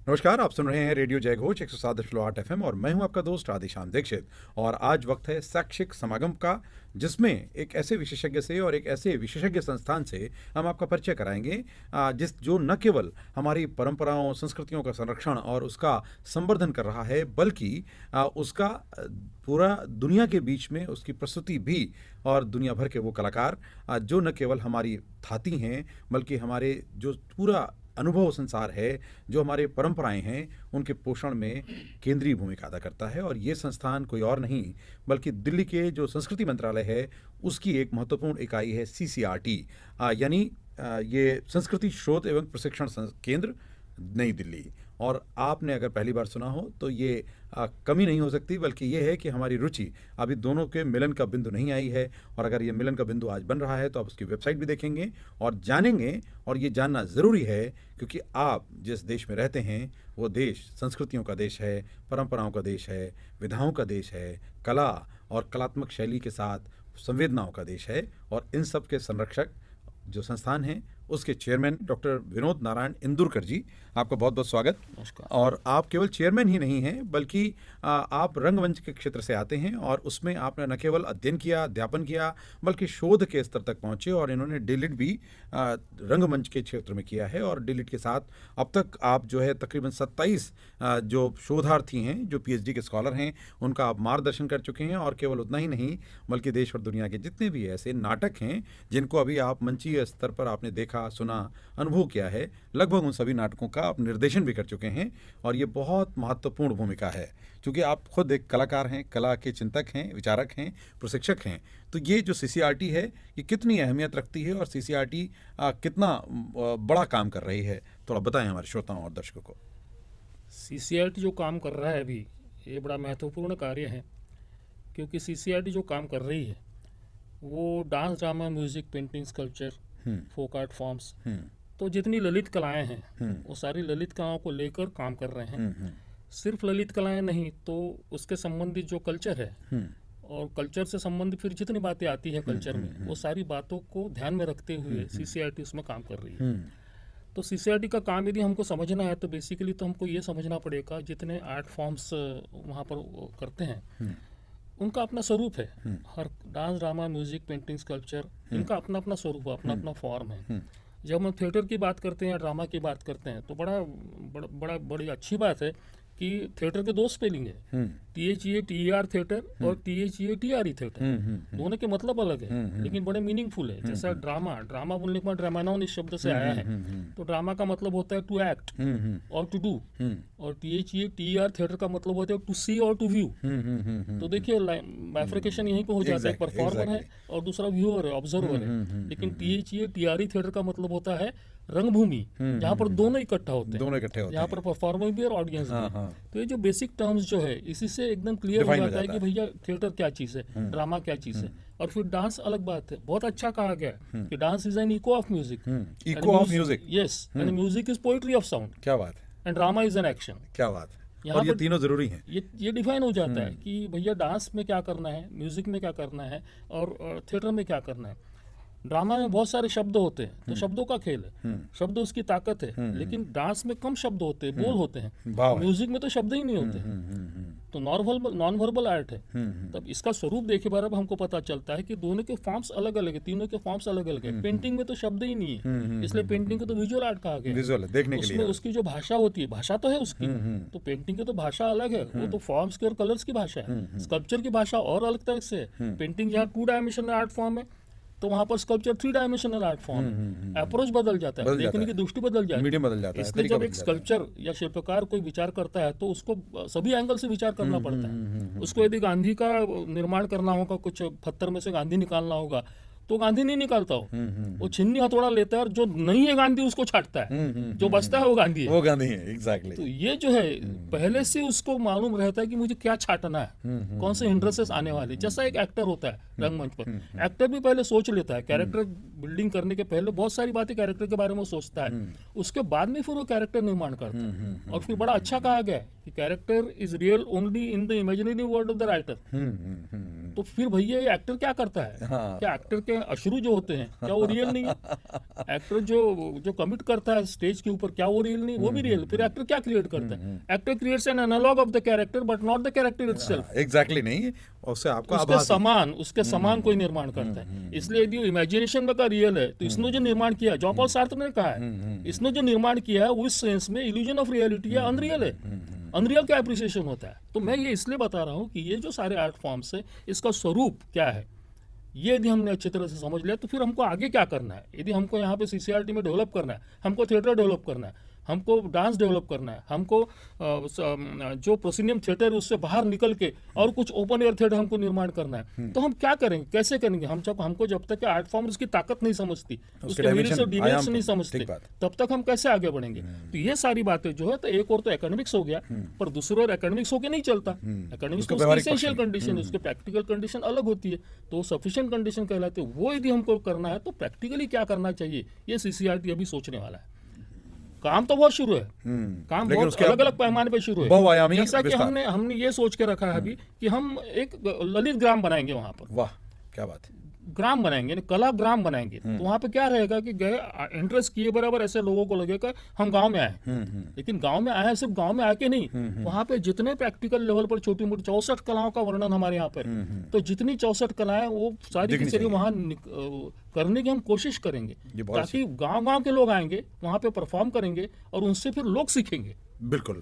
नमस्कार, आप सुन रहे हैं रेडियो जयघोष 107.8 एफएम और मैं हूं आपका दोस्त राधेश्याम दीक्षित। और आज वक्त है शैक्षिक समागम का, जिसमें एक ऐसे विशेषज्ञ से और एक ऐसे विशेषज्ञ संस्थान से हम आपका परिचय कराएंगे जो न केवल हमारी परंपराओं संस्कृतियों का संरक्षण और उसका संवर्धन कर रहा है, बल्कि उसका पूरा दुनिया के बीच में उसकी प्रस्तुति भी, और दुनिया भर के वो कलाकार जो न केवल हमारी धाती हैं, बल्कि हमारे जो पूरा अनुभव संसार है, जो हमारे परंपराएं हैं, उनके पोषण में केंद्रीय भूमिका अदा करता है। और ये संस्थान कोई और नहीं बल्कि दिल्ली के जो संस्कृति मंत्रालय है उसकी एक महत्वपूर्ण इकाई है CCRT, यानी ये संस्कृति शोध एवं प्रशिक्षण केंद्र, नई दिल्ली। और आपने अगर पहली बार सुना हो तो ये कमी नहीं हो सकती, बल्कि ये है कि हमारी रुचि अभी दोनों के मिलन का बिंदु नहीं आई है। और अगर ये मिलन का बिंदु आज बन रहा है तो आप उसकी वेबसाइट भी देखेंगे और जानेंगे। और ये जानना ज़रूरी है क्योंकि आप जिस देश में रहते हैं वो देश संस्कृतियों का देश है, परंपराओं का देश है, विधाओं का देश है, कला और कलात्मक शैली के साथ संवेदनाओं का देश है। और इन सब के संरक्षक जो संस्थान हैं उसके चेयरमैन डॉक्टर विनोद नारायण इंदुरकर जी, आपका बहुत बहुत स्वागत। नमस्कार। और आप केवल चेयरमैन ही नहीं हैं बल्कि आप रंगमंच के क्षेत्र से आते हैं और उसमें आपने न केवल अध्ययन किया, अध्यापन किया, बल्कि शोध के स्तर तक पहुंचे। और इन्होंने डिलिट भी रंगमंच के क्षेत्र में किया है। और डिलिट के साथ अब तक आप जो है तकरीबन 27 जो शोधार्थी हैं, जो PhD के स्कॉलर हैं, उनका आप मार्गदर्शन कर चुके हैं। और केवल उतना ही नहीं बल्कि देश और दुनिया के जितने भी ऐसे नाटक हैं जिनको अभी आप मंचीय स्तर पर आपने देखा, सुना, अनुभव किया है, लगभग उन सभी नाटकों का आप निर्देशन भी कर चुके हैं। और ये बहुत महत्वपूर्ण भूमिका है क्योंकि आप खुद एक कलाकार हैं, कला के चिंतक हैं, विचारक हैं, प्रशिक्षक हैं। तो ये जो CCRT है ये कितनी अहमियत रखती है और CCRT कितना बड़ा काम कर रही है, थोड़ा बताएं हमारे श्रोताओं और दर्शकों को। CCRT जो काम कर रहा है अभी, ये बड़ा महत्वपूर्ण कार्य है क्योंकि CCRT जो काम कर रही है वो dance, drama, music, painting, sculpture, folk art forms, तो जितनी ललित कलाएं हैं वो सारी ललित कलाओं को लेकर काम कर रहे हैं। सिर्फ ललित कलाएं नहीं तो उसके संबंधित जो कल्चर है और कल्चर से संबंधित फिर जितनी बातें आती है कल्चर में, वो सारी बातों को ध्यान में रखते हुए CCRT उसमें काम कर रही है। तो CCRT का काम यदि हमको समझना है तो बेसिकली तो हमको ये समझना पड़ेगा जितने आर्ट फॉर्म्स वहाँ पर करते हैं उनका अपना स्वरूप है। हर dance, drama, music, painting, sculpture, इनका अपना अपना स्वरूप है, अपना अपना फॉर्म है। जब हम थिएटर की बात करते हैं या ड्रामा की बात करते हैं तो बड़ी अच्छी बात है कि थिएटर के दो स्पेलिंग है, THEATER थिएटर और THEATRE थिएटर। दोनों के मतलब अलग है लेकिन बड़े मीनिंगफुल है। जैसा ड्रामा बोलने के बाद ड्रामानॉन इस शब्द से आया है, तो ड्रामा का मतलब होता है टू एक्ट और टू डू, और THEATER थिएटर का मतलब होता है टू सी और टू व्यू। तो देखिए बाइफरकेशन यहीं पे हो जाता है, परफॉर्मर है और दूसरा व्यूअर है, ऑब्जर्वर है। लेकिन THEATRE थिएटर का मतलब होता है रंगभूमि, जहाँ पर दोनों इकट्ठा होते हैं, यहाँ पर परफॉर्मर भी और ऑडियंस भी। तो ये जो बेसिक टर्म्स जो है इसी से एकदम क्लियर हो जाता है कि भैया थिएटर क्या चीज़ है, ड्रामा क्या चीज़ है। और फिर डांस अलग बात है। बहुत अच्छा कहा गया है कि dance is an eco of music. Eco of music, yes, and music is poetry of sound. क्या बात है। And drama is an action. क्या बात है। यहाँ और ये पर तीनों जरूरी हैं। ये डिफाइन हो जाता है कि भैया डांस में क्या करना है, म्यूजिक में क्या करना है और थिएटर में क्या करना है। ड्रामा में बहुत सारे शब्द होते हैं तो शब्दों का खेल है, शब्द उसकी ताकत है। लेकिन डांस में कम शब्द होते हैं, बोल होते हैं। म्यूजिक में तो शब्द ही नहीं होते हैं, तो नॉन वर्बल आर्ट है। तब इसका स्वरूप देखे बार अब हमको पता चलता है कि दोनों के फॉर्म्स अलग अलग है, तीनों के फॉर्म्स अलग अलग है। पेंटिंग में तो शब्द ही नहीं है, इसलिए पेंटिंग को तो विजुअल आर्ट कहा गया। विजुअल देखने के लिए उसमें उसकी जो भाषा होती है, भाषा तो है उसकी, तो पेंटिंग की तो भाषा अलग है, वो तो फॉर्म्स की और कलर्स की भाषा है। स्कल्पचर की भाषा और अलग तरह से है। पेंटिंग जहाँ 2 डायमेंशनल आर्ट फॉर्म है तो वहाँ पर स्कल्पचर 3 डायमेंशनल आर्ट फॉर्म है। अप्रोच बदल जाता है, देखने की दृष्टि बदल जाती है, मीडियम बदल जाता है। इसलिए जब एक स्कल्पचर या शिल्पकार कोई विचार करता है तो उसको सभी एंगल से विचार करना पड़ता है। उसको यदि गांधी का निर्माण करना होगा, कुछ पत्थर में से गांधी निकालना होगा, तो गांधी नहीं निकालता हो, वो छिन्नी हथौड़ा लेता है और जो नहीं है गांधी उसको छाटता है, जो बचता है वो गांधी है। वो गांधी है, एग्जैक्टली। तो ये जो है पहले से उसको मालूम रहता है कि मुझे क्या छाटना है, कौन से हिंड्रेंसेस आने वाले। जैसा एक एक्टर होता है रंगमंच पर, एक्टर भी पहले सोच लेता है, कैरेक्टर बिल्डिंग करने के पहले बहुत सारी बातें कैरेक्टर के बारे में सोचता है, उसके बाद में फिर वो कैरेक्टर निर्माण करता है। और फिर बड़ा अच्छा कहा गया है कि character is real only in the imaginary world of the writer. तो फिर भैया ये एक्टर क्या करता है, क्या एक्टर के अश्रु जो होते हैं क्या वो रियल नहीं है? एक्टर जो कमिट करता है स्टेज के ऊपर क्या वो रियल नहीं? वो भी रियल। फिर एक्टर क्या क्रिएट करता है? Actor creates an analog of the character but not the character itself. Exactly नहीं, उससे आपका उसके समान कोई निर्माण करता है। इसलिए यदि इमेजिनेशन का रियल है तो इसने जो निर्माण किया, जॉन पॉल सार्त्र ने कहा है, इसने जो निर्माण किया है उस सेंस में इल्यूजन ऑफ रियलिटी है, अनरियल है। अनरियल का एप्रिसिएशन होता है। तो मैं ये इसलिए बता रहा हूँ कि ये जो सारे आर्ट फॉर्म्स है इसका स्वरूप क्या है, ये यदि हमने अच्छी तरह से समझ लिया तो फिर हमको आगे क्या करना है। यदि हमको यहाँ पे सीसीआरटी में डेवलप करना है, हमको थिएटर डेवलप करना है, हमको डांस डेवलप करना है, हमको जो प्रोसिनियम थिएटर है उससे बाहर निकल के और कुछ ओपन एयर थिएटर हमको निर्माण करना है, तो हम क्या करेंगे, कैसे करेंगे? हमको जब तक आर्ट फॉर्म उसकी ताकत नहीं समझती, उसके मेरिट्स और डिमेरिट्स नहीं समझते, तब तक हम कैसे आगे बढ़ेंगे? तो ये सारी बातें जो है, तो एक और तो एकेडमिक्स हो गया, पर दूसरी ओर एकेडमिक्स होके नहीं चलता। एकेडमिक्स तो उसकी एसेंशियल कंडीशन है, उसके प्रैक्टिकल कंडीशन अलग होती है, तो सफिशिएंट कंडीशन कहलाते हैं। वो यदि हमको करना है तो प्रैक्टिकली क्या करना चाहिए, ये सीसीआरटी अभी सोचने वाला है। काम तो बहुत शुरू है, काम बहुत अलग अलग पैमाने पे शुरू है। जैसा कि हमने ये सोच के रखा है अभी कि हम एक ललित ग्राम बनाएंगे वहां पर। वाह क्या बात है, ग्राम बनाएंगे, कला ग्राम बनाएंगे। तो वहां पे क्या रहेगा कि गए इंटरेस्ट किए बराबर ऐसे लोगों को लगेगा हम गांव में आए, लेकिन गांव में आए सिर्फ गांव में आके नहीं, वहां पे जितने प्रैक्टिकल लेवल पर छोटी मोटी 64 कलाओं का वर्णन हमारे यहाँ पर, तो जितनी 64 कलाएं वो सारी की सारी वहां करने की हम कोशिश करेंगे, ताकि गांव के लोग आएंगे वहां पे परफॉर्म करेंगे और उनसे फिर लोग सीखेंगे। बिल्कुल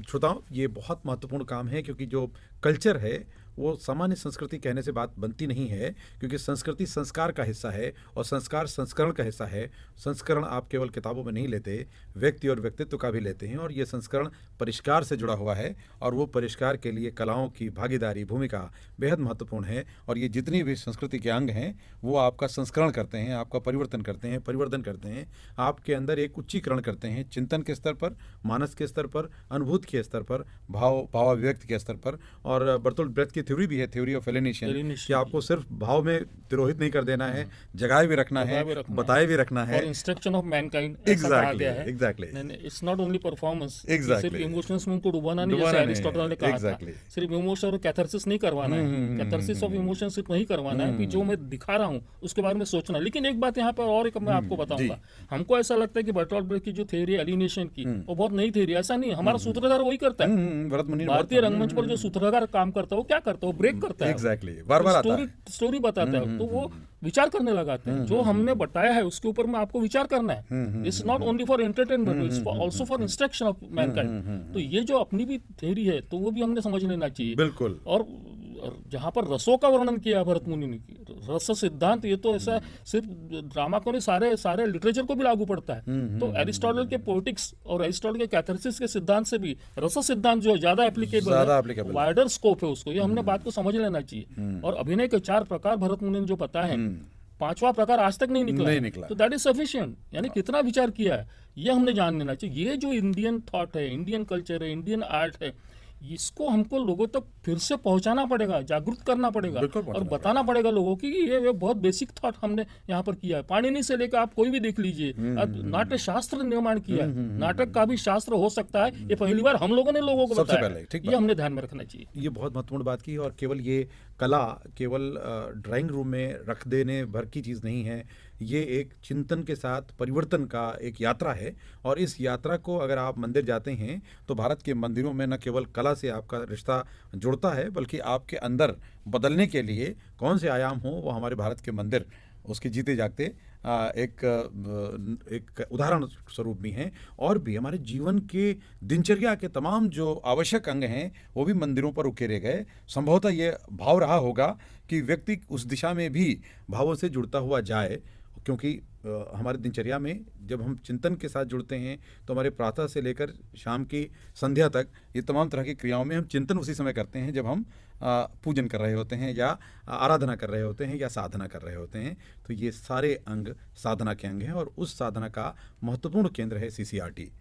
श्रोताओं, ये बहुत महत्वपूर्ण काम है, क्योंकि जो कल्चर है वो सामान्य संस्कृति कहने से बात बनती नहीं है, क्योंकि संस्कृति संस्कार का हिस्सा है और संस्कार संस्करण का हिस्सा है। संस्करण आप केवल किताबों में नहीं लेते, व्यक्ति और व्यक्तित्व का भी लेते हैं, और ये संस्करण परिष्कार से जुड़ा हुआ है, और वो परिष्कार के लिए कलाओं की भागीदारी भूमिका बेहद महत्वपूर्ण है। और ये जितनी भी संस्कृति के अंग हैं वो आपका संस्करण करते हैं, आपका परिवर्तन करते हैं, परिवर्तन करते हैं, आपके अंदर एक उच्चीकरण करते हैं, चिंतन के स्तर पर, मानस के स्तर पर, अनुभूति के स्तर पर, भावाभिव्यक्ति के स्तर पर। और बर्टोल्ट ब्रेख्ट की थ्योरी भी है, थ्योरी ऑफ एलिनेशन, कि आपको सिर्फ भाव में तिरोहित नहीं कर देना है, जगाए भी रखना है, बताए भी रखना है। Instruction of Mankind, exactly it's not only performance, सिर्फ इमोशंस में उनको डुबाना नहीं, जैसे अरिस्टोटल ने कहा था, सिर्फ इमोशन और कैथारसिस नहीं करवाना है, कैथारसिस ऑफ इमोशन सिर्फ नहीं करवाना है कि जो मैं दिखा रहा हूँ उसके बारे में सोचना। लेकिन एक बात यहाँ पर और एक मैं आपको बताऊंगा, हमको ऐसा लगता है कि बर्टोल्ट ब्रेख्ट की जो थ्योरी है एलिनेशन की, वो बहुत नई थ्योरी, ऐसा नहीं। हमारा सूत्रधार वही करता है, भारतीय रंगमंच पर जो सूत्रधार काम करता है वो क्या करता है, वो ब्रेक करता है, एग्जैक्टली बार-बार आता है, स्टोरी बताता है, तो वो विचार करने लगाते हैं। जो हमने बताया है उसके ऊपर में आपको विचार करना है। It's not only for entertainment, it's also for instruction of Mankind. तो ये जो अपनी भी थ्योरी है तो वो भी हमने समझ लेना चाहिए। बिल्कुल। और जहाँ पर रसों का वर्णन किया भरत मुनि ने, रस सिद्धांत, ये तो ऐसा सिर्फ ड्रामा को नहीं, सारे लिटरेचर को भी लागू पड़ता है। तो एरिस्टोटल के पोएटिक्स और एरिस्टोटल के कैथारसिस के सिद्धांत से भी रस सिद्धांत जो है ज्यादा एप्लीकेबल है, वाइडर स्कोप है उसको, ये हमने बात को समझ लेना चाहिए। और अभिनय के 4 प्रकार भरत मुनि ने जो बताया है, 5वां प्रकार आज तक नहीं निकला। तो दैट इज सफिशिएंट, यानी कितना विचार किया है ये हमने जान लेना चाहिए। ये जो इंडियन थॉट है, इंडियन कल्चर है, इंडियन आर्ट है, इसको हमको लोगों तक फिर से पहुंचाना पड़ेगा, जागरूक करना पड़ेगा और बताना पड़ेगा लोगों की ये बहुत बेसिक थॉट हमने यहाँ पर किया है। पाणिनि से लेकर आप कोई भी देख लीजिए, नाट्य शास्त्र निर्माण किया है, नाटक का भी शास्त्र हो सकता है, ये पहली बार हम लोगों ने लोगों को बताया, ये हमने ध्यान में रखना चाहिए। ये बहुत महत्वपूर्ण बात की। और केवल ये कला केवल ड्राइंग रूम में रख देने भर की चीज़ नहीं है, ये एक चिंतन के साथ परिवर्तन का एक यात्रा है। और इस यात्रा को अगर आप मंदिर जाते हैं तो भारत के मंदिरों में न केवल कला से आपका रिश्ता जुड़ता है, बल्कि आपके अंदर बदलने के लिए कौन से आयाम हो, वो हमारे भारत के मंदिर उसके जीते जागते एक उदाहरण स्वरूप भी हैं। और भी हमारे जीवन के दिनचर्या के तमाम जो आवश्यक अंग हैं वो भी मंदिरों पर उकेरे गए। संभवतः ये भाव रहा होगा कि व्यक्ति उस दिशा में भी भावों से जुड़ता हुआ जाए, क्योंकि हमारे दिनचर्या में जब हम चिंतन के साथ जुड़ते हैं तो हमारे प्रातः से लेकर शाम की संध्या तक ये तमाम तरह की क्रियाओं में हम चिंतन उसी समय करते हैं जब हम पूजन कर रहे होते हैं या आराधना कर रहे होते हैं या साधना कर रहे होते हैं। तो ये सारे अंग साधना के अंग हैं और उस साधना का महत्वपूर्ण केंद्र है सीसीआरटी।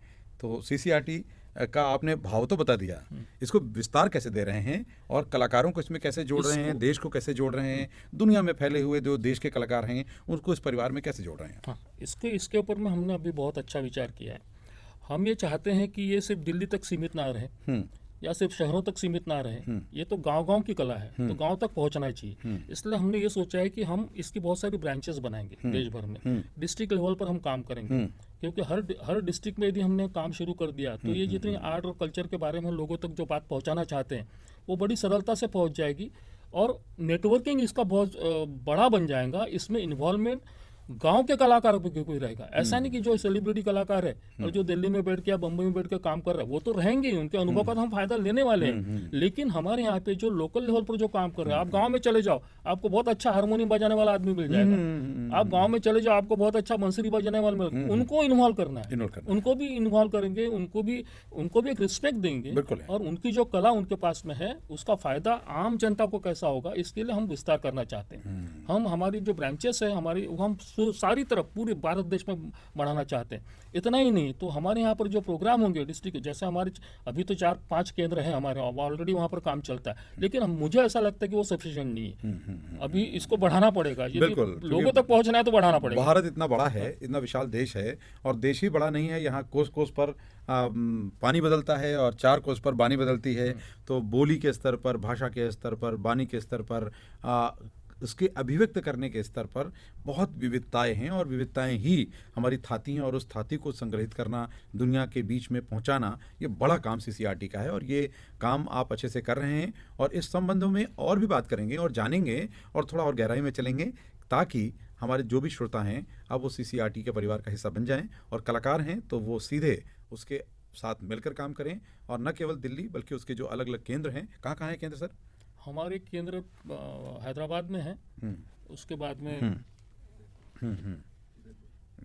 तो सीसीआरटी का आपने भाव तो बता दिया, इसको विस्तार कैसे दे रहे हैं और कलाकारों को इसमें कैसे जोड़ रहे हैं, देश को कैसे जोड़ रहे हैं, दुनिया में फैले हुए जो देश के कलाकार हैं उनको इस परिवार में कैसे जोड़ रहे हैं? हाँ, इसके ऊपर में हमने अभी बहुत अच्छा विचार किया है। हम ये चाहते हैं कि ये सिर्फ दिल्ली तक सीमित ना रहे, या सिर्फ शहरों तक सीमित ना रहे, ये तो गांव-गांव की कला है, तो गांव तक पहुंचना चाहिए। इसलिए हमने ये सोचा है कि हम इसकी बहुत सारी ब्रांचेस बनाएंगे देश भर में, डिस्ट्रिक्ट लेवल पर हम काम करेंगे, क्योंकि हर डिस्ट्रिक्ट में यदि हमने काम शुरू कर दिया तो ये जितनी आर्ट और कल्चर के बारे में लोगों तक जो बात पहुंचाना चाहते हैं वो बड़ी सरलता से पहुंच जाएगी, और नेटवर्किंग इसका बहुत बड़ा बन जाएगा। इसमें इन्वॉल्वमेंट गांव के कलाकार भी कोई रहेगा, ऐसा नहीं कि जो सेलिब्रिटी कलाकार है और जो दिल्ली में बैठ के या बम्बई में बैठ के काम कर रहा है वो तो रहेंगे ही, उनके अनुभव का तो हम फायदा लेने वाले हैं, लेकिन हमारे यहाँ पे जो लोकल लेवल पर जो काम कर रहे हैं, आप गांव में चले जाओ आपको बहुत अच्छा हारमोनियम बजाने वाला आदमी मिल जाएगा, आप गांव में चले जाओ आपको बहुत अच्छा बंसुरी बजाने वाला मिल, उनको इन्वॉल्व करना है, उनको भी इन्वॉल्व करेंगे, उनको भी एक रिस्पेक्ट देंगे, और उनकी जो कला उनके पास में है उसका फायदा आम जनता को कैसा होगा, इसके लिए हम विस्तार करना चाहते हैं। हम हमारी जो ब्रांचेस है हमारी, हम सारी तरफ पूरे भारत देश में बढ़ाना चाहते हैं। इतना ही नहीं, तो हमारे यहाँ पर जो प्रोग्राम होंगे डिस्ट्रिक्ट, जैसे हमारे अभी तो 4-5 केंद्र हैं हमारे, ऑलरेडी वहाँ पर काम चलता है, लेकिन मुझे ऐसा लगता है कि वो सफिशिएंट नहीं है, अभी इसको बढ़ाना पड़ेगा, लोगों तक पहुँचना है तो बढ़ाना पड़ेगा। भारत इतना बड़ा है, इतना विशाल देश है, और देश ही बड़ा नहीं है, यहाँ कोस कोस पर पानी बदलता है और 4 कोस पर बानी बदलती है, तो बोली के स्तर पर, भाषा के स्तर पर, बानी के स्तर पर, उसके अभिव्यक्त करने के स्तर पर बहुत विविधताएं हैं, और विविधताएं ही हमारी थाती हैं, और उस थाती को संग्रहित करना, दुनिया के बीच में पहुंचाना, ये बड़ा काम सीसीआरटी का है, और ये काम आप अच्छे से कर रहे हैं। और इस संबंधों में और भी बात करेंगे और जानेंगे और थोड़ा और गहराई में चलेंगे, ताकि हमारे जो भी श्रोता हैं अब वो सीसीआरटी के परिवार का हिस्सा बन जाएं, और कलाकार हैं तो वो सीधे उसके साथ मिलकर काम करें, और न केवल दिल्ली बल्कि उसके जो अलग अलग केंद्र हैं। कहाँ कहाँ हैं केंद्र सर? हमारे केंद्र हैदराबाद में है, उसके बाद में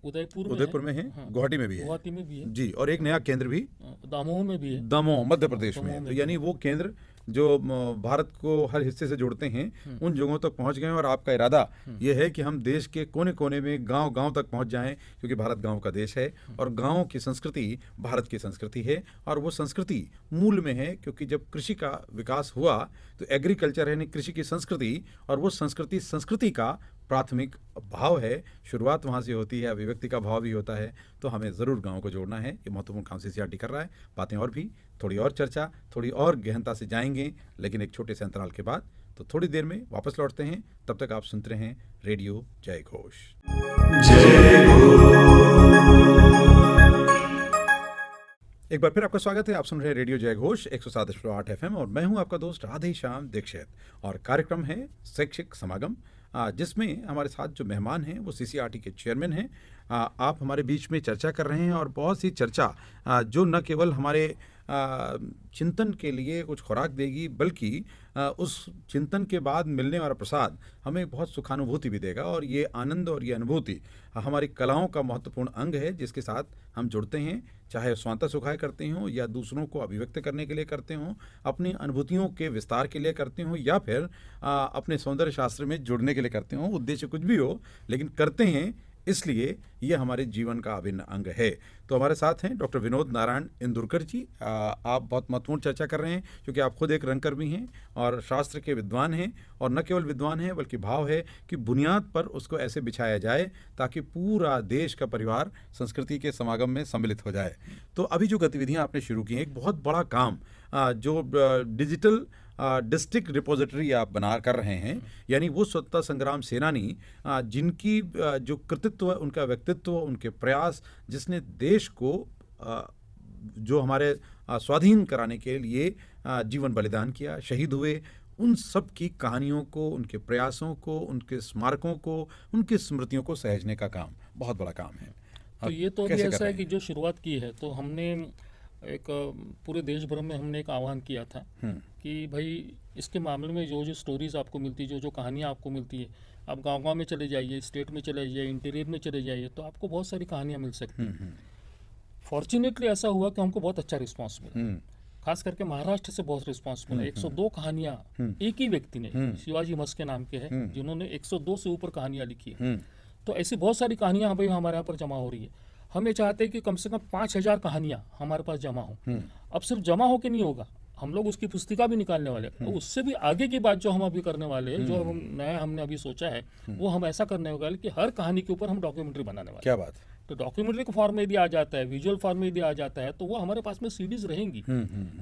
उदयपुर में है, गुवाहाटी में भी है, गुवाहाटी में भी है जी, और एक नया केंद्र भी दमोह में भी है, दमोह मध्य प्रदेश में। तो यानी वो केंद्र जो भारत को हर हिस्से से जोड़ते हैं उन जगहों तक पहुंच गए, और आपका इरादा ये है कि हम देश के कोने कोने में गांव गांव तक पहुंच जाएं, क्योंकि भारत गांव का देश है, और गांवों की संस्कृति भारत की संस्कृति है, और वो संस्कृति मूल में है, क्योंकि जब कृषि का विकास हुआ तो एग्रीकल्चर यानी कृषि की संस्कृति, और वो संस्कृति का प्राथमिक भाव है, शुरुआत वहाँ से होती है, अभिव्यक्ति का भाव भी होता है, तो हमें ज़रूर गाँव को जोड़ना है। ये महत्वपूर्ण काम सीसीआरटी कर रहा है। बातें और भी, थोड़ी और चर्चा, थोड़ी और गहनता से जाएंगे, लेकिन एक छोटे से अंतराल के बाद। तो थोड़ी देर में वापस लौटते हैं, तब तक आप सुनते हैं रेडियो जय घोष। एक बार फिर आपका स्वागत है। आप सुन रहे हैं रेडियो जय घोष 107.8 FM, और मैं हूं आपका दोस्त राधे श्याम दीक्षित, और कार्यक्रम है शैक्षिक समागम, जिसमें हमारे साथ जो मेहमान हैं वो सीसीआरटी के चेयरमैन हैं। आप हमारे बीच में चर्चा कर रहे हैं, और बहुत सी चर्चा जो न केवल हमारे चिंतन के लिए कुछ खुराक देगी, बल्कि उस चिंतन के बाद मिलने वाला प्रसाद हमें बहुत सुखानुभूति भी देगा, और ये आनंद और ये अनुभूति हमारी कलाओं का महत्वपूर्ण अंग है, जिसके साथ हम जुड़ते हैं, चाहे स्वांतः सुखाय करते हों या दूसरों को अभिव्यक्त करने के लिए करते हों, अपनी अनुभूतियों के विस्तार के लिए करते हों, या फिर अपने सौंदर्य शास्त्र में जुड़ने के लिए करते हों। उद्देश्य कुछ भी हो, लेकिन करते हैं इसलिए ये हमारे जीवन का अभिन्न अंग है। तो हमारे साथ हैं डॉक्टर विनोद नारायण इंदुरकर जी। आप बहुत महत्वपूर्ण चर्चा कर रहे हैं, क्योंकि आप खुद एक रंगकर भी हैं और शास्त्र के विद्वान हैं, और न केवल विद्वान हैं बल्कि भाव है कि बुनियाद पर उसको ऐसे बिछाया जाए ताकि पूरा देश का परिवार संस्कृति के समागम में सम्मिलित हो जाए। तो अभी जो गतिविधियां आपने शुरू की हैं, एक बहुत बड़ा काम जो डिजिटल डिस्ट्रिक्ट रिपोजिटरी आप बना कर रहे हैं, यानी वो स्वतंत्रता संग्राम सेनानी जिनकी जो कृतित्व, उनका व्यक्तित्व, उनके प्रयास, जिसने देश को जो हमारे स्वाधीन कराने के लिए जीवन बलिदान किया, शहीद हुए, उन सब की कहानियों को, उनके प्रयासों को, उनके स्मारकों को, उनकी स्मृतियों को सहेजने का काम बहुत बड़ा काम है। तो ये तो अभी ऐसा है कि जो शुरुआत की है, तो हमने एक पूरे देश भर में हमने एक आह्वान किया था कि भाई इसके मामले में जो स्टोरीज आपको मिलती है, जो कहानियाँ आपको मिलती है, आप गांव-गांव में चले जाइए, स्टेट में चले जाइए, इंटीरियर में चले जाइए, तो आपको बहुत सारी कहानियाँ मिल सकती हैं। फॉर्चुनेटली ऐसा हुआ कि हमको बहुत अच्छा रिस्पॉन्स मिला, खास करके महाराष्ट्र से बहुत रिस्पॉन्स मिला। 102 कहानियाँ एक ही व्यक्ति ने, शिवाजी मस्के के नाम के हैं, जिन्होंने 102 से ऊपर कहानियाँ लिखी है। तो ऐसी बहुत सारी कहानियाँ भाई हमारे यहाँ पर जमा हो रही है। हम ये चाहते हैं कि कम से कम 5000 कहानियाँ हमारे पास जमा हो। अब सिर्फ जमा हो के नहीं होगा, हम लोग उसकी पुस्तिका भी निकालने वाले हैं। तो उससे भी आगे की बात जो हम अभी करने वाले हैं, जो हम नया हमने अभी सोचा है, वो हम ऐसा करने वाले कि हर कहानी के ऊपर हम डॉक्यूमेंट्री बनाने वाले। क्या बात। तो डॉक्यूमेंट्री के फॉर्म में यदि आ जाता है, विजुअल फॉर्म में यदि आ जाता है, तो वो हमारे पास में सीडीज रहेंगी।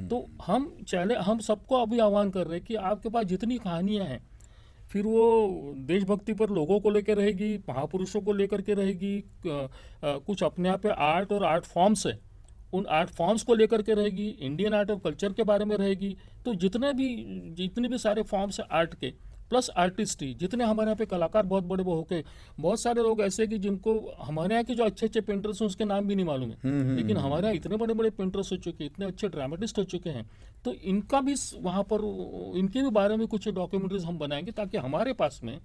तो हम सबको अभी आह्वान कर रहे हैं कि आपके पास जितनी कहानियां हैं, फिर वो देशभक्ति पर लोगों को लेकर रहेगी, महापुरुषों को लेकर के रहेगी, कुछ अपने आप पे आर्ट और आर्ट फॉर्म्स है, उन आर्ट फॉर्म्स को लेकर के रहेगी, इंडियन आर्ट और कल्चर के बारे में रहेगी। तो जितने भी सारे फॉर्म्स हैं आर्ट के, प्लस आर्टिस्ट ही, जितने हमारे यहाँ पे कलाकार बहुत बड़े वो होके, बहुत सारे लोग ऐसे कि जिनको हमारे यहाँ के जो अच्छे अच्छे पेंटर्स हैं उसके नाम भी नहीं मालूम है, लेकिन हमारे यहाँ इतने बड़े बड़े पेंटर्स हो चुके हैं, इतने अच्छे ड्रामेटिस्ट हो चुके हैं, तो इनका भी वहाँ पर, इनके भी बारे में कुछ डॉक्यूमेंट्रीज हम बनाएंगे, ताकि हमारे पास में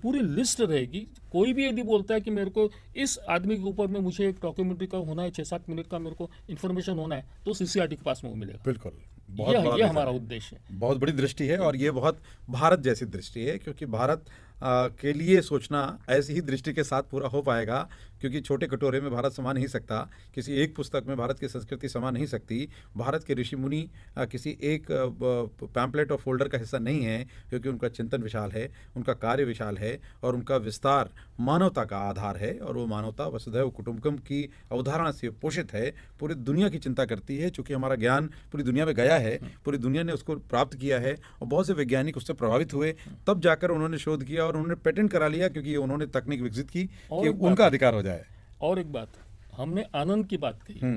पूरी लिस्ट रहेगी। कोई भी यदि बोलता है कि मेरे को इस आदमी के ऊपर में मुझे एक डॉक्यूमेंट्री का होना है, 6-7 मिनट का मेरे को इन्फॉर्मेशन होना है, तो सीसीआरटी के पास में वो मिलेगा। बिल्कुल, ये हमारा उद्देश्य है। बहुत बड़ी दृष्टि है और ये बहुत भारत जैसी दृष्टि है, क्योंकि भारत के लिए सोचना ऐसी ही दृष्टि के साथ पूरा हो पाएगा, क्योंकि छोटे कटोरे में भारत समा नहीं सकता, किसी एक पुस्तक में भारत की संस्कृति समा नहीं सकती, भारत के ऋषि मुनि किसी एक पैम्पलेट और फोल्डर का हिस्सा नहीं है, क्योंकि उनका चिंतन विशाल है, उनका कार्य विशाल है और उनका विस्तार मानवता का आधार है, और वो मानवता वसुधैव कुटुंबकम की अवधारणा से पोषित है, पूरी दुनिया की चिंता करती है। चूँकि हमारा ज्ञान पूरी दुनिया में गया है, पूरी दुनिया ने उसको प्राप्त किया है और बहुत से वैज्ञानिक उससे प्रभावित हुए, तब जाकर उन्होंने शोध किया और उन्होंने पेटेंट करा लिया, क्योंकि उन्होंने तकनीक विकसित की कि उनका अधिकार हो जाए। और एक बात, हमने आनंद की बात कही,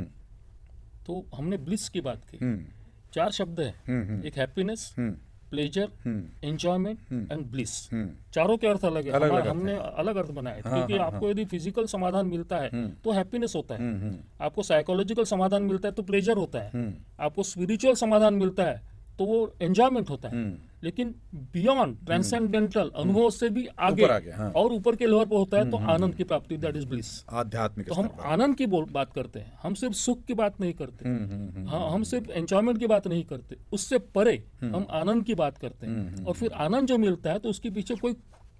तो हमने ब्लिस की बात की। 4 शब्द है, एक happiness, pleasure, enjoyment and bliss. चारों के अर्थ अलग है, हमने अलग अर्थ बनाए, क्योंकि आपको यदि फिजिकल समाधान मिलता है तो हैप्पीनेस होता है, आपको साइकोलॉजिकल समाधान मिलता है तो प्लेजर होता है, आपको स्पिरिचुअल समाधान मिलता है तो वो एंजॉयमेंट होता है। लेकिन बियॉन्ड ट्रांसेंडेंटल अनुभव से भी आगे और ऊपर के लेवल पर होता है तो आनंद की प्राप्ति, दैट इज ब्लिस, आध्यात्मिक। तो हम आनंद की बात करते हैं, हम सिर्फ सुख की बात नहीं करते, हम सिर्फ एंजॉयमेंट की बात नहीं करते, उससे परे हम आनंद की बात करते हैं। और फिर आनंद जो मिलता है तो उसके पीछे कोई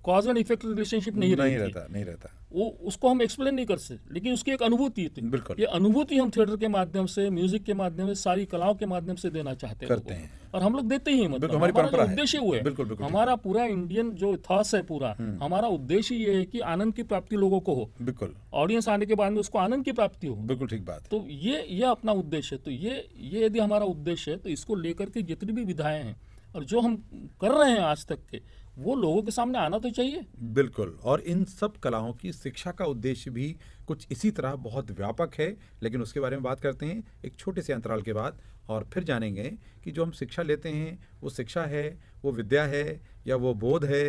कॉज एंड इफेक्ट रिलेशनशिप नहीं रहता, वो उसको हम एक्सप्लेन नहीं कर सकते, लेकिन उसकी एक अनुभूति होती है। ये अनुभूति हम थिएटर के माध्यम से, म्यूजिक के माध्यम से, सारी कलाओं के माध्यम से देना चाहते हैं, और हम लोग देते ही हैं। मतलब हमारा उद्देश्य वो है, हमारा पूरा इंडियन जो थॉट्स है पूरा, हमारा उद्देश्य ये है कि आनंद की प्राप्ति लोगों को हो, बिल्कुल, ऑडियंस आने के बाद में उसको आनंद की प्राप्ति हो। बिल्कुल ठीक बात। तो ये अपना उद्देश्य है। तो ये यदि हमारा उद्देश्य है तो इसको लेकर के जितनी भी विधाएं हैं और जो हम कर रहे हैं आज तक के, वो लोगों के सामने आना तो चाहिए। बिल्कुल, और इन सब कलाओं की शिक्षा का उद्देश्य भी कुछ इसी तरह बहुत व्यापक है, लेकिन उसके बारे में बात करते हैं एक छोटे से अंतराल के बाद, और फिर जानेंगे कि जो हम शिक्षा लेते हैं वो शिक्षा है, वो विद्या है, या वो बोध है,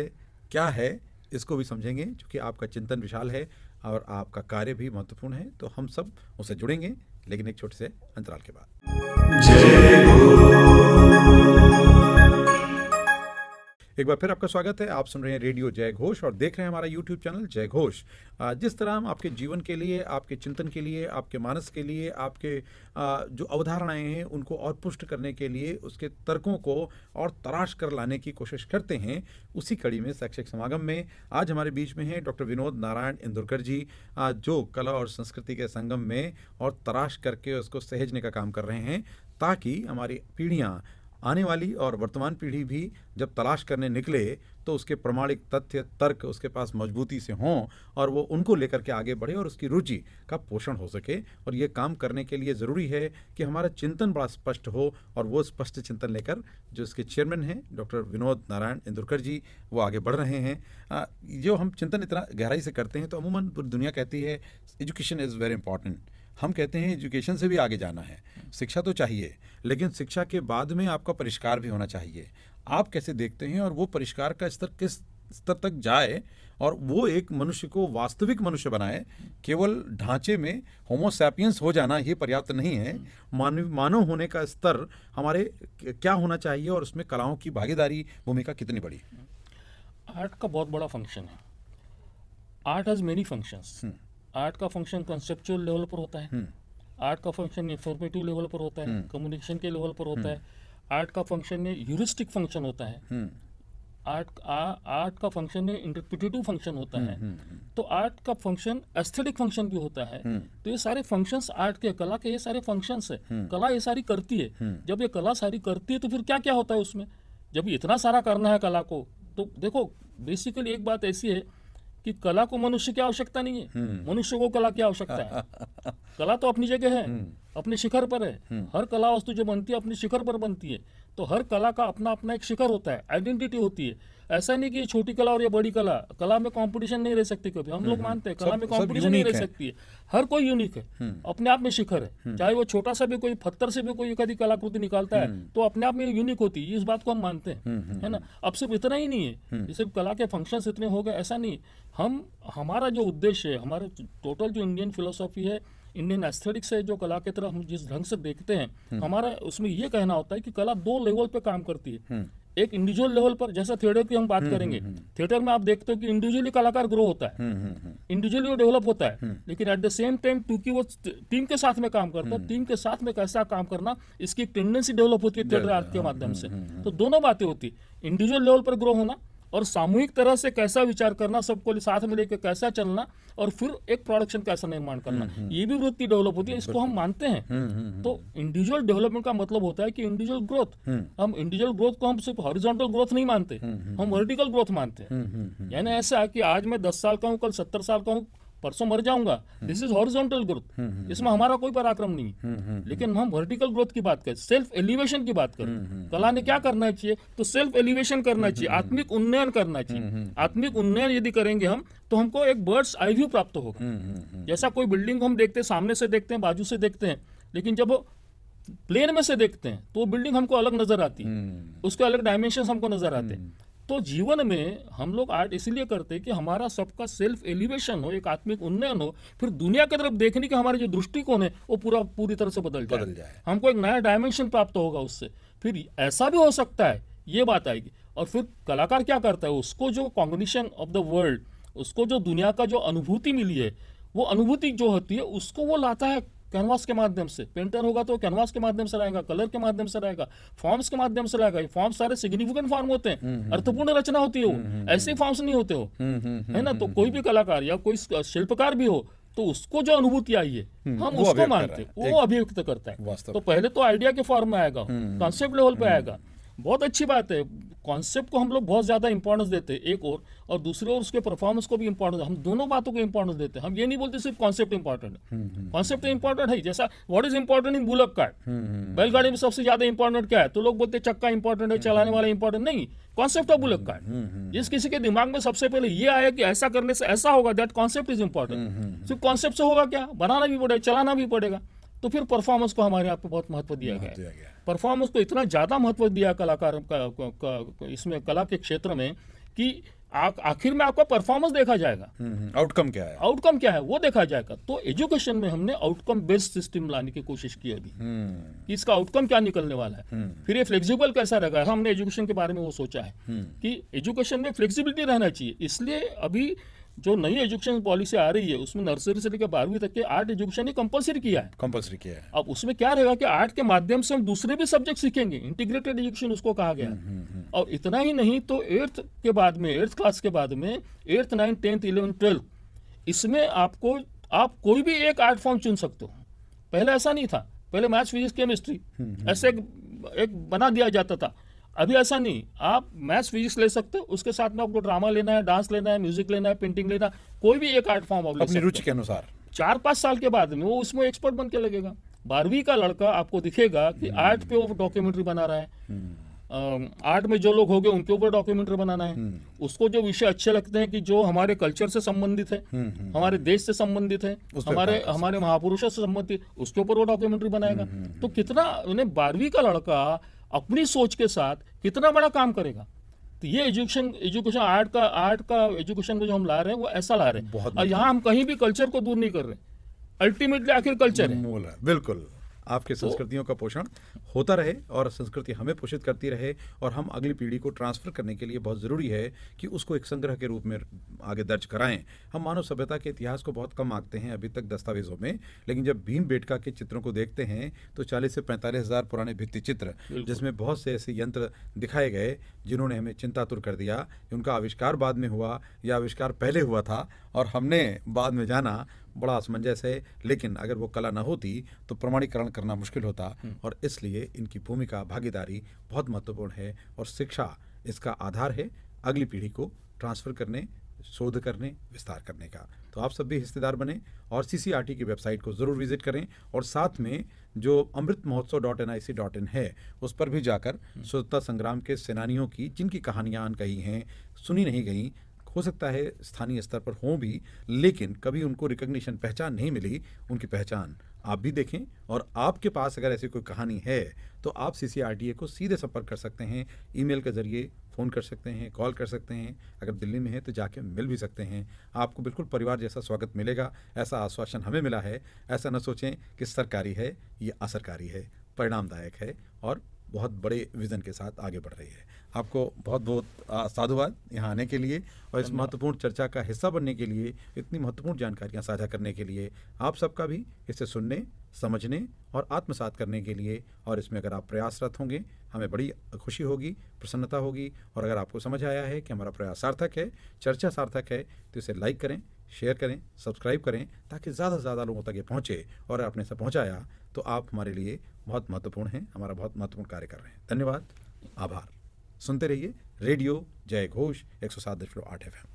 क्या है, इसको भी समझेंगे। क्योंकि आपका चिंतन विशाल है और आपका कार्य भी महत्वपूर्ण है, तो हम सब उससे जुड़ेंगे, लेकिन एक छोटे से अंतराल के बाद। जय एक बार फिर आपका स्वागत है। आप सुन रहे हैं रेडियो जय घोष और देख रहे हैं हमारा यूट्यूब चैनल जय घोष। जिस तरह हम आपके जीवन के लिए, आपके चिंतन के लिए, आपके मानस के लिए, आपके जो अवधारणाएं हैं उनको और पुष्ट करने के लिए, उसके तर्कों को और तराश कर लाने की कोशिश करते हैं, उसी कड़ी में शैक्षिक समागम में आज हमारे बीच में हैं डॉक्टर विनोद नारायण इंदुरकर जी, जो कला और संस्कृति के संगम में और तराश करके उसको सहेजने का काम कर रहे हैं, ताकि हमारी पीढ़ियाँ, आने वाली और वर्तमान पीढ़ी भी जब तलाश करने निकले तो उसके प्रमाणिक तथ्य, तर्क उसके पास मजबूती से हों और वो उनको लेकर के आगे बढ़े और उसकी रुचि का पोषण हो सके। और ये काम करने के लिए ज़रूरी है कि हमारा चिंतन बड़ा स्पष्ट हो, और वो स्पष्ट चिंतन लेकर जो इसके चेयरमैन हैं डॉक्टर विनोद नारायण इंदुरकर जी, वो आगे बढ़ रहे हैं। जो हम चिंतन इतना गहराई से करते हैं तो अमूमन पूरी दुनिया कहती है एजुकेशन इज़ वेरी इंपॉर्टेंट। हम कहते हैं एजुकेशन से भी आगे जाना है, शिक्षा तो चाहिए, लेकिन शिक्षा के बाद में आपका परिष्कार भी होना चाहिए। आप कैसे देखते हैं, और वो परिष्कार का स्तर किस स्तर तक जाए और वो एक मनुष्य को वास्तविक मनुष्य बनाए? केवल ढांचे में होमो सैपियंस हो जाना ये पर्याप्त नहीं है। मानव होने का स्तर हमारे क्या होना चाहिए, और उसमें कलाओं की भागीदारी, भूमिका कितनी बड़ी? आर्ट का बहुत बड़ा फंक्शन है। Art has many functions. Art का फंक्शन कंसेप्चुअल लेवल पर होता है, आर्ट का फंक्शन इंफॉर्मेटिव लेवल पर होता है, कम्युनिकेशन के लेवल पर होता है, आर्ट का फंक्शन में ह्यूरिस्टिक फंक्शन होता है, आर्ट का फंक्शन में इंटरप्रिटेटिव फंक्शन होता है, तो आर्ट का फंक्शन एस्थेटिक फंक्शन भी होता है। तो ये सारे फंक्शंस आर्ट के, कला के ये सारे फंक्शंस है। कला ये सारी करती है। जब ये कला सारी करती है तो फिर क्या क्या होता है उसमें? जब इतना सारा करना है कला को, तो देखो बेसिकली एक बात ऐसी है कि कला को मनुष्य की आवश्यकता नहीं है, मनुष्य को कला की आवश्यकता है। कला तो अपनी जगह है, अपने शिखर पर है। हर कला वस्तु जो बनती है अपनी शिखर पर बनती है। तो हर कला का अपना अपना एक शिखर होता है, आइडेंटिटी होती है। ऐसा नहीं कि ये छोटी कला और ये बड़ी कला, कला में कंपटीशन नहीं रह सकती कभी। हम लोग मानते हैं कला में कंपटीशन नहीं रह सकती है। हर कोई यूनिक है, अपने आप में शिखर है। चाहे वो छोटा सा भी कोई पत्थर से भी कोई कभी कलाकृति निकालता है तो अपने आप में यूनिक होती है। इस बात को हम मानते हैं, है ना। अब सिर्फ इतना ही नहीं है, सिर्फ कला के फंक्शंस इतने हो गए ऐसा नहीं। हमारा जो उद्देश्य है, हमारे टोटल जो इंडियन फिलोसॉफी है, इंडियन एस्थेटिक्स है, जो कला की तरफ हम जिस ढंग से देखते हैं, हमारा उसमें ये कहना होता है कि कला 2 लेवल पे काम करती है। एक इंडिविजुअल लेवल पर, जैसा थिएटर की हम बात करेंगे, थिएटर में आप देखते हो कि इंडिविजुअली कलाकार ग्रो होता है, इंडिविजुअली वो डेवलप होता है, लेकिन एट द सेम टाइम क्योंकि वो टीम के साथ में काम करता है, टीम के साथ में कैसा काम करना, इसकी एक टेंडेंसी डेवलप होती है थिएटर आर्ट के माध्यम से। तो दोनों बातें होती है, इंडिविजुअल लेवल पर ग्रो होना और सामूहिक तरह से कैसा विचार करना, सबको साथ में लेकर कैसा चलना, और फिर एक प्रोडक्शन कैसा निर्माण करना, ये भी वृत्ति डेवलप होती है। इसको हम मानते हैं। तो इंडिविजुअल डेवलपमेंट का मतलब होता है कि इंडिविजुअल ग्रोथ। हम इंडिविजुअल ग्रोथ को हम सिर्फ हॉरिजॉन्टल ग्रोथ नहीं मानते, हम वर्टिकल ग्रोथ मानते हैं। यानी ऐसा कि आज मैं 10 साल का हूँ, कल 70 साल का हूँ, परसों मर जाऊंगा, दिस इज हॉरिजॉन्टल ग्रोथ। इसमें हमारा कोई पराक्रम नहीं है। लेकिन हम वर्टिकल ग्रोथ की बात करें, सेल्फ एलिवेशन की बात करें, कला ने क्या करना चाहिए, तो सेल्फ एलिवेशन करना चाहिए, आत्मिक उन्नयन करना चाहिए। आत्मिक उन्नयन यदि करेंगे हम, तो हमको एक बर्ड्स आई व्यू प्राप्त होगा। जैसा कोई बिल्डिंग को हम देखते हैं, सामने से देखते हैं, बाजू से देखते हैं, लेकिन जब प्लेन में से देखते हैं तो वो बिल्डिंग हमको अलग नजर आती है, उसके अलग डायमेंशन हमको नजर आते हैं। तो जीवन में हम लोग आर्ट इसलिए करते हैं कि हमारा सबका सेल्फ एलिवेशन हो, एक आत्मिक उन्नयन हो, फिर दुनिया की तरफ देखने के हमारे जो दृष्टिकोण है वो पूरी तरह से बदल जाए। हमको एक नया डायमेंशन प्राप्त होगा उससे। फिर ऐसा भी हो सकता है, ये बात आएगी। और फिर कलाकार क्या करता है, उसको जो कॉग्निशन ऑफ द वर्ल्ड, उसको जो दुनिया का जो अनुभूति मिली है, वो अनुभूति जो होती है उसको वो लाता है कैनवास के माध्यम से। पेंटर होगा तो कैनवास के माध्यम से लाएगा, कलर के माध्यम से लाएगा, फॉर्म्स के माध्यम से लाएगा। फॉर्म्स सारे सिग्निफिकेंट फॉर्म होते हैं, अर्थपूर्ण रचना होती है वो, ऐसे फॉर्म्स नहीं होते हो, है ना। तो कोई भी कलाकार या कोई शिल्पकार भी हो, तो उसको जो अनुभूति आई है हम उसको मानते हैं, वो अभिव्यक्त करता है। तो पहले तो आइडिया के फॉर्म में आएगा, कॉन्सेप्ट लेवल पे आएगा। बहुत अच्छी बात है, कॉन्सेप्ट को हम लोग बहुत ज्यादा इंपॉर्टेंस देते हैं एक और दूसरे ओर उसके परफॉर्मेंस को भी इंपॉर्टेंस, हम दोनों बातों को इंपॉर्टेंस देते हैं। हम ये नहीं बोलते सिर्फ कॉन्सेप्ट इंपॉर्टेंट है, कॉन्सेप्ट इंपॉर्टेंट है। जैसा what is important in bullock cart, बैलगाड़ी में सबसे ज्यादा इंपॉर्टेंट क्या है, तो लोग बोलते हैं चक्का इंपॉर्टेंट है, चलाने वाला इंपॉर्टेंट नहीं, कॉन्सेप्ट ऑफ बुलक कार्ट। जिस किसी के दिमाग में सबसे पहले ये आया कि ऐसा करने से ऐसा होगा, दैट कॉन्सेप्ट इज इंपॉर्टेंट। सिर्फ कॉन्सेप्ट से होगा क्या, बनाना भी पड़ेगा, चलाना भी पड़ेगा। तो फिर परफॉर्मेंस को हमारे यहाँ पे बहुत महत्व दिया गया है। परफॉर्मेंस को इतना ज़्यादा महत्व दिया कलाकार का इसमें कला के क्षेत्र में कि आखिर में आपका परफॉर्मेंस देखा जाएगा, आउटकम क्या है वो देखा जाएगा। तो एजुकेशन में हमने आउटकम बेस्ड सिस्टम लाने की कोशिश की अभी, कि इसका आउटकम क्या निकलने वाला है, फिर ये फ्लेक्सिबल कैसा रहेगा। हमने एजुकेशन के बारे में वो सोचा है कि एजुकेशन में फ्लेक्सिबिलिटी रहना चाहिए। इसलिए अभी जो नई एजुकेशन पॉलिसी आ रही है उसमें नर्सरी से लेकर 12वीं तक के आर्ट एजुकेशन ही कंपलसरी किया है। अब उसमें क्या रहेगा कि आर्ट के माध्यम से हम दूसरे भी सब्जेक्ट सीखेंगे, इंटीग्रेटेड एजुकेशन उसको कहा गया। और इतना ही नहीं, तो 8th क्लास के बाद में 8th 9th 10th 11th 12th इसमें आप कोई भी एक आर्ट फॉर्म चुन सकते हो। पहले ऐसा नहीं था, पहले मैथ्स फिजिक्स केमिस्ट्री ऐसे एक बना दिया जाता था। अभी ऐसा नहीं, आप मैथ्स फिजिक्स ले सकते हो, उसके साथ में आपको ड्रामा लेना है, डांस लेना है, म्यूजिक लेना है, पेंटिंग लेना है, कोई भी एक आर्ट फॉर्म आप अपनी रुचि के अनुसार। 4-5 साल के बाद में वो उसमें एक्सपर्ट बन के लगेगा। 12वीं का लड़का आपको दिखेगा कि आर्ट पे वो डॉक्यूमेंट्री बना रहा है, आर्ट में जो लोग होंगे उनके ऊपर डॉक्यूमेंट्री बनाना है। उसको जो विषय अच्छे लगते हैं कि जो हमारे कल्चर से संबंधित है, हमारे देश से संबंधित है, हमारे महापुरुषों से संबंधित, उसके ऊपर वो डॉक्यूमेंट्री बनाएगा। तो कितना 12वीं का लड़का अपनी सोच के साथ कितना बड़ा काम करेगा। तो ये एजुकेशन आर्ट का एजुकेशन को जो हम ला रहे हैं वो ऐसा ला रहे हैं। और यहाँ हम कहीं भी कल्चर को दूर नहीं कर रहे, अल्टीमेटली आखिर कल्चर है। बिल्कुल, आपके संस्कृतियों का पोषण होता रहे और संस्कृति हमें पोषित करती रहे, और हम अगली पीढ़ी को ट्रांसफ़र करने के लिए बहुत ज़रूरी है कि उसको एक संग्रह के रूप में आगे दर्ज कराएं। हम मानव सभ्यता के इतिहास को बहुत कम आंकते हैं अभी तक दस्तावेज़ों में, लेकिन जब भीमबेटका के चित्रों को देखते हैं तो 40 से 45 हज़ार पुराने भित्ति चित्र, जिसमें बहुत से ऐसे यंत्र दिखाए गए जिन्होंने हमें चिंतातुर कर दिया कि उनका आविष्कार बाद में हुआ या आविष्कार पहले हुआ था और हमने बाद में जाना। बड़ा असमंजस है, लेकिन अगर वो कला ना होती तो प्रमाणीकरण करना मुश्किल होता, और इसलिए इनकी भूमिका, भागीदारी बहुत महत्वपूर्ण है, और शिक्षा इसका आधार है अगली पीढ़ी को ट्रांसफ़र करने, शोध करने, विस्तार करने का। तो आप सब भी हिस्सेदार बने और CCRT की वेबसाइट को ज़रूर विजिट करें और साथ में जो amritmahotsav.nic.in है उस पर भी जाकर स्वतंत्रता संग्राम के सेनानियों की जिनकी कहानियाँ अनकही हैं, सुनी नहीं गई, हो सकता है स्थानीय स्तर पर हों भी, लेकिन कभी उनको रिकग्निशन, पहचान नहीं मिली, उनकी पहचान आप भी देखें। और आपके पास अगर ऐसी कोई कहानी है तो आप CCRTA को सीधे संपर्क कर सकते हैं, ईमेल के ज़रिए फ़ोन कर सकते हैं, कॉल कर सकते हैं। अगर दिल्ली में है तो जाके मिल भी सकते हैं। आपको बिल्कुल परिवार जैसा स्वागत मिलेगा, ऐसा आश्वासन हमें मिला है। ऐसा न सोचें कि सरकारी है, ये असरकारी है, परिणामदायक है और बहुत बड़े विज़न के साथ आगे बढ़ रही है। आपको बहुत बहुत साधुवाद यहाँ आने के लिए और इस महत्वपूर्ण चर्चा का हिस्सा बनने के लिए, इतनी महत्वपूर्ण जानकारियाँ साझा करने के लिए। आप सबका भी इसे सुनने, समझने और आत्मसात करने के लिए, और इसमें अगर आप प्रयासरत होंगे हमें बड़ी खुशी होगी, प्रसन्नता होगी। और अगर आपको समझ आया है कि हमारा प्रयास सार्थक है, चर्चा सार्थक है, तो इसे लाइक करें, शेयर करें, सब्सक्राइब करें, ताकि ज़्यादा से ज़्यादा लोगों तक ये पहुँचे। और आपने से पहुँचाया तो आप हमारे लिए बहुत महत्वपूर्ण हैं, हमारा बहुत महत्वपूर्ण कार्य कर रहे हैं। धन्यवाद, आभार। सुनते रहिए रेडियो जय घोष 107.8 FM।